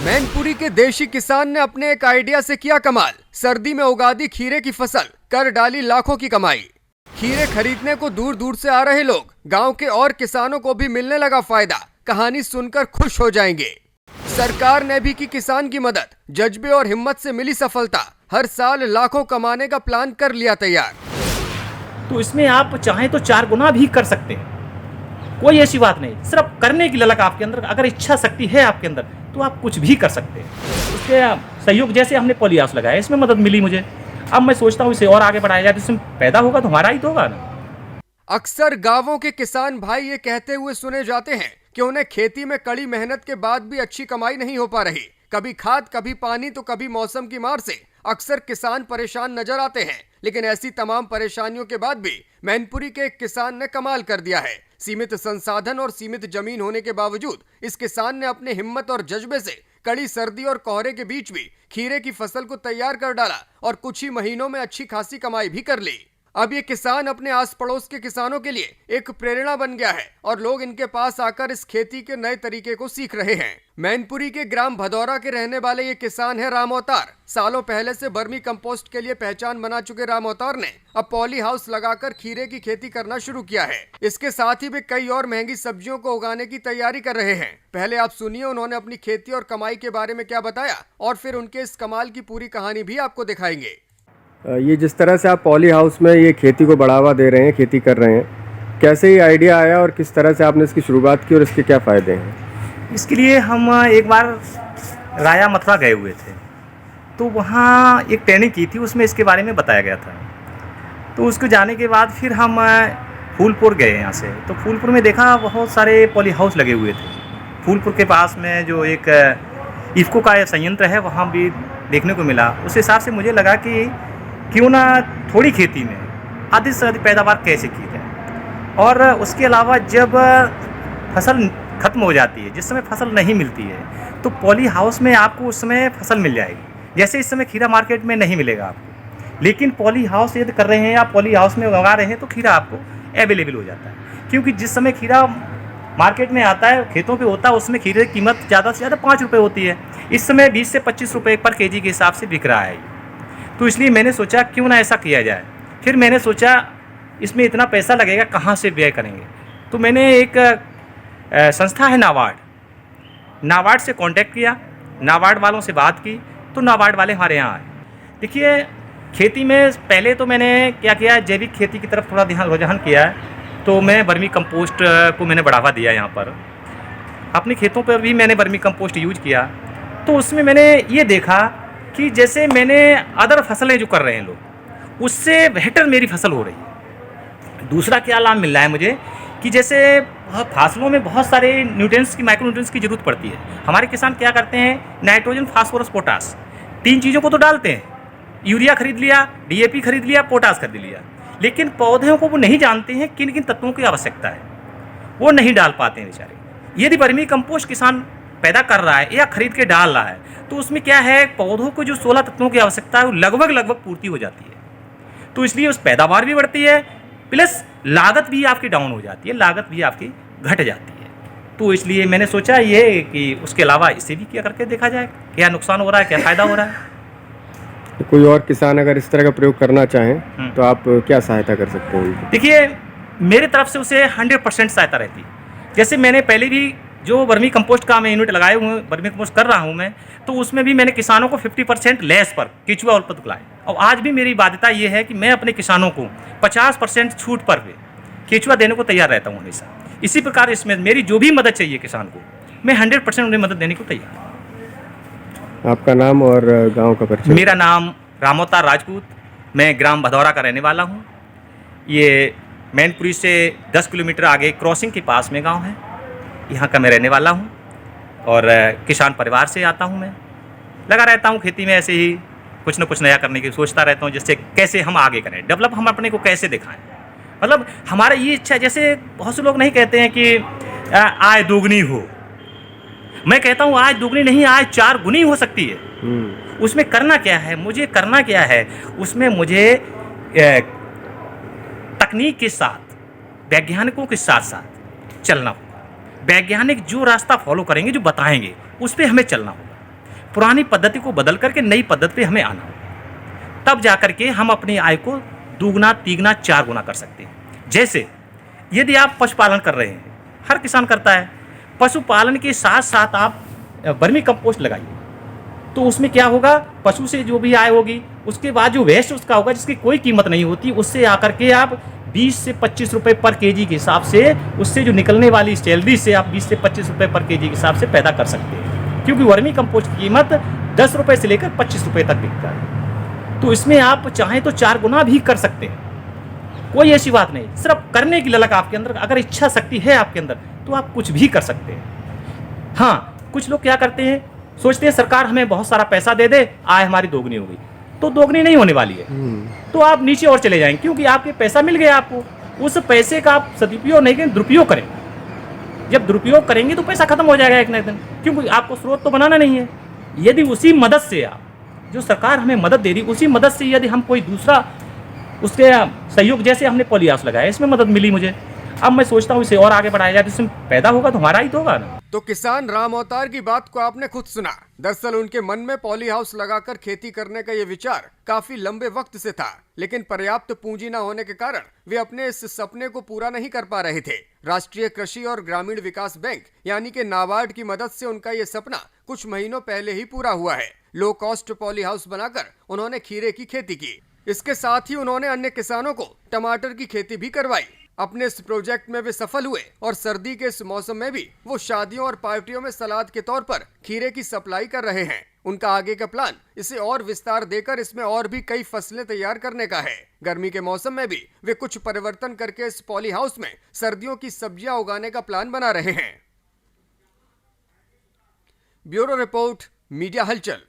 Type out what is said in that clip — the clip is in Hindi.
मैनपुरी के देशी किसान ने अपने एक आइडिया से किया कमाल। सर्दी में उगा दी खीरे की फसल, कर डाली लाखों की कमाई। खीरे खरीदने को दूर दूर से आ रहे लोग, गांव के और किसानों को भी मिलने लगा फायदा। कहानी सुनकर खुश हो जाएंगे। सरकार ने भी की किसान की मदद, जज्बे और हिम्मत से मिली सफलता। हर साल लाखों कमाने का प्लान कर लिया तैयार। तो इसमें आप चाहें तो 4 गुना भी कर सकते हैं, कोई ऐसी बात नहीं। सिर्फ करने की ललक आपके अंदर, अगर इच्छा शक्ति है आपके अंदर तो आप कुछ भी कर सकते हैं। उसके सहयोग, जैसे हमने पॉली हाउस लगाया, इसमें मदद मिली मुझे। अब मैं सोचता हूँ इसे और आगे बढ़ाया जाए, तो इसमें पैदा होगा तो हमारा ही तो होगा ना। अक्सर गांवों के किसान भाई ये कहते हुए सुने जाते हैं कि उन्हें खेती में कड़ी मेहनत के बाद भी अच्छी कमाई नहीं हो पा रही। कभी खाद, कभी पानी, तो कभी मौसम की मार से अक्सर किसान परेशान नजर आते हैं। लेकिन ऐसी तमाम परेशानियों के बाद भी मैनपुरी के एक किसान ने कमाल कर दिया है। सीमित संसाधन और सीमित जमीन होने के बावजूद इस किसान ने अपने हिम्मत और जज्बे से कड़ी सर्दी और कोहरे के बीच भी खीरे की फसल को तैयार कर डाला और कुछ ही महीनों में अच्छी खासी कमाई भी कर ली। अब ये किसान अपने आस पड़ोस के किसानों के लिए एक प्रेरणा बन गया है और लोग इनके पास आकर इस खेती के नए तरीके को सीख रहे हैं। मैनपुरी के ग्राम भदौरा के रहने वाले ये किसान है राम अवतार। सालों पहले से वर्मी कंपोस्ट के लिए पहचान बना चुके राम अवतार ने अब पॉली हाउस लगाकर खीरे की खेती करना शुरू किया है। इसके साथ ही वे कई और महंगी सब्जियों को उगाने की तैयारी कर रहे हैं। पहले आप सुनिए उन्होंने अपनी खेती और कमाई के बारे में क्या बताया और फिर उनके इस कमाल की पूरी कहानी भी आपको दिखाएंगे। ये जिस तरह से आप पॉली हाउस में ये खेती को बढ़ावा दे रहे हैं, खेती कर रहे हैं, कैसे ये आइडिया आया और किस तरह से आपने इसकी शुरुआत की और इसके क्या फ़ायदे हैं? इसके लिए हम एक बार राया मथुरा गए हुए थे, तो वहाँ एक ट्रेनिंग की थी, उसमें इसके बारे में बताया गया था। तो उसको जाने के बाद फिर हम फूलपुर गए यहाँ से। तो फूलपुर में देखा बहुत सारे पॉली हाउस लगे हुए थे। फूलपुर के पास में जो एक इफ़को का संयंत्र है, वहाँ भी देखने को मिला। उस हिसाब से मुझे लगा कि क्यों ना थोड़ी खेती में अधिक से अधिक पैदावार कैसे की जाए। और उसके अलावा जब फसल खत्म हो जाती है, जिस समय फसल नहीं मिलती है, तो पॉली हाउस में आपको उस समय फसल मिल जाएगी। जैसे इस समय खीरा मार्केट में नहीं मिलेगा आपको, लेकिन पॉली हाउस यदि कर रहे हैं या पॉली हाउस में उगा रहे हैं तो खीरा आपको अवेलेबल हो जाता है। क्योंकि जिस समय खीरा मार्केट में आता है, खेतों पे होता है, उसमें खीरे की कीमत ज़्यादा से ज़्यादा 5 रुपये होती है। इस समय 20 से 25 रुपये पर केजी के हिसाब से बिक रहा है। तो इसलिए मैंने सोचा क्यों ना ऐसा किया जाए। फिर मैंने सोचा इसमें इतना पैसा लगेगा, कहाँ से व्यय करेंगे। तो मैंने एक संस्था है नाबार्ड से कांटेक्ट किया, नाबार्ड वालों से बात की, तो नाबार्ड वाले हमारे यहाँ आए। देखिए, खेती में पहले तो मैंने क्या किया, जैविक खेती की तरफ थोड़ा ध्यान रुझान किया है। तो मैं वर्मी कंपोस्ट को मैंने बढ़ावा दिया। यहाँ पर अपने खेतों पर भी मैंने वर्मी कंपोस्ट यूज किया। तो उसमें मैंने ये देखा कि जैसे मैंने अदर फसलें जो कर रहे हैं लोग, उससे बेहतर मेरी फसल हो रही है। दूसरा क्या लाभ मिल रहा है मुझे कि जैसे फसलों में बहुत सारे न्यूट्रिएंट्स की, माइक्रो न्यूट्रिएंट्स की ज़रूरत पड़ती है। हमारे किसान क्या करते हैं, नाइट्रोजन, फास्फोरस, पोटास, 3 चीज़ों को तो डालते हैं। यूरिया खरीद लिया, DAP खरीद लिया, पोटास खरीद लिया, लेकिन पौधों को वो नहीं जानते हैं किन किन तत्वों की आवश्यकता है, वो नहीं डाल पाते हैं बेचारे। यदि वर्मी कंपोस्ट किसान पैदा कर रहा है या खरीद के डाल रहा है, तो उसमें क्या है, पौधों को जो 16 तत्वों की आवश्यकता है वो लगभग पूर्ति हो जाती है। तो इसलिए उस पैदावार भी बढ़ती है, प्लस लागत भी आपकी डाउन हो जाती है, लागत भी आपकी घट जाती है। तो इसलिए मैंने सोचा ये कि उसके अलावा इसे भी क्या करके देखा जाए, क्या नुकसान हो रहा है, क्या फ़ायदा हो रहा है। तो कोई और किसान अगर इस तरह का प्रयोग करना चाहें तो आप क्या सहायता कर सकते हैं? देखिए, मेरी तरफ से उसे 100% सहायता रहती है। जैसे मैंने पहले भी जो वर्मी कंपोस्ट का मैं यूनिट लगाए हुए, वर्मी कंपोस्ट कर रहा हूँ मैं, तो उसमें भी मैंने किसानों को 50% लेस पर केचुआ उत्पाद दिलाए। और आज भी मेरी बाध्यता ये है कि मैं अपने किसानों को 50% छूट पर भी केचुआ देने को तैयार रहता हूँ हमेशा। इसी प्रकार इसमें मेरी जो भी मदद चाहिए किसान को, मैं 100% उन्हें मदद देने को तैयार हूँ। आपका नाम और गाँव का परिचय? मेरा नाम राम अवतार राजपूत, मैं ग्राम भदौरा का रहने वाला हूँ। ये मैनपुरी से 10 किलोमीटर आगे क्रॉसिंग के पास में गाँव है, यहाँ का मैं रहने वाला हूँ। और किसान परिवार से आता हूँ। मैं लगा रहता हूँ खेती में, ऐसे ही कुछ न कुछ नया करने की सोचता रहता हूँ, जिससे कैसे हम आगे करें, डेवलप हम अपने को कैसे दिखाएं। मतलब हमारा ये इच्छा, जैसे बहुत से लोग नहीं कहते हैं कि आय दोगुनी हो, मैं कहता हूँ आय दोगुनी नहीं, आय 4 गुनी हो सकती है। उसमें करना क्या है, मुझे करना क्या है, उसमें मुझे तकनीक के साथ, वैज्ञानिकों के साथ साथ चलना होगा। वैज्ञानिक जो रास्ता फॉलो करेंगे, जो बताएंगे, उस पर हमें चलना होगा। पुरानी पद्धति को बदल करके नई पद्धति पे हमें आना होगा, तब जा करके हम अपनी आय को दुगना तिगना 4 गुना कर सकते हैं। जैसे यदि आप पशुपालन कर रहे हैं, हर किसान करता है, पशुपालन के साथ साथ आप वर्मी कंपोस्ट लगाइए, तो उसमें क्या होगा, पशु से जो भी आय होगी, उसके बाद जो वेस्ट उसका होगा जिसकी कोई कीमत नहीं होती, उससे आकर के आप 20 से 25 रुपये पर केजी के हिसाब से, उससे जो निकलने वाली सैलरी से आप 20 से 25 रुपये पर केजी के हिसाब से पैदा कर सकते हैं, क्योंकि वर्मी कंपोस्ट की कीमत 10 रुपये से लेकर 25 रुपये तक बिकता है। तो इसमें आप चाहें तो 4 गुना भी कर सकते हैं, कोई ऐसी बात नहीं। सिर्फ करने की ललक आपके अंदर, अगर इच्छा शक्ति है आपके अंदर, तो आप कुछ भी कर सकते हैं। हाँ, कुछ लोग क्या करते हैं, सोचते हैं सरकार हमें बहुत सारा पैसा दे दे, आय हमारी दोगुनी हो गई, तो दोगुनी नहीं होने वाली है। तो आप नीचे और चले जाएंगे, क्योंकि आपके पैसा मिल गया आपको, उस पैसे का आप सदुपयोग नहीं करें, दुरुपयोग करें। जब दुरुपयोग करेंगे तो पैसा खत्म हो जाएगा एक ना एक दिन, क्योंकि आपको स्रोत तो बनाना नहीं है। यदि उसी मदद से आप, जो सरकार हमें मदद दे रही, उसी मदद से यदि हम कोई दूसरा उसके सहयोग, जैसे हमने पॉली हाउस लगाया, इसमें मदद मिली मुझे, अब मैं सोचता हूँ इसे और आगे बढ़ाया जाए, इसमें पैदा होगा तो हमारा ही तो होगा ना। तो किसान राम अवतार की बात को आपने खुद सुना। दरअसल उनके मन में पॉली हाउस लगाकर खेती करने का ये विचार काफी लंबे वक्त से था, लेकिन पर्याप्त पूंजी न होने के कारण वे अपने इस सपने को पूरा नहीं कर पा रहे थे। राष्ट्रीय कृषि और ग्रामीण विकास बैंक यानी कि नाबार्ड की मदद से उनका ये सपना कुछ महीनों पहले ही पूरा हुआ है। लो कॉस्ट पॉली हाउस बनाकर उन्होंने खीरे की खेती की। इसके साथ ही उन्होंने अन्य किसानों को टमाटर की खेती भी करवाई। अपने इस प्रोजेक्ट में वे सफल हुए और सर्दी के इस मौसम में भी वो शादियों और पार्टियों में सलाद के तौर पर खीरे की सप्लाई कर रहे हैं। उनका आगे का प्लान इसे और विस्तार देकर इसमें और भी कई फसलें तैयार करने का है। गर्मी के मौसम में भी वे कुछ परिवर्तन करके इस पॉली हाउस में सर्दियों की सब्जियां उगाने का प्लान बना रहे हैं। ब्यूरो रिपोर्ट, मीडिया हलचल।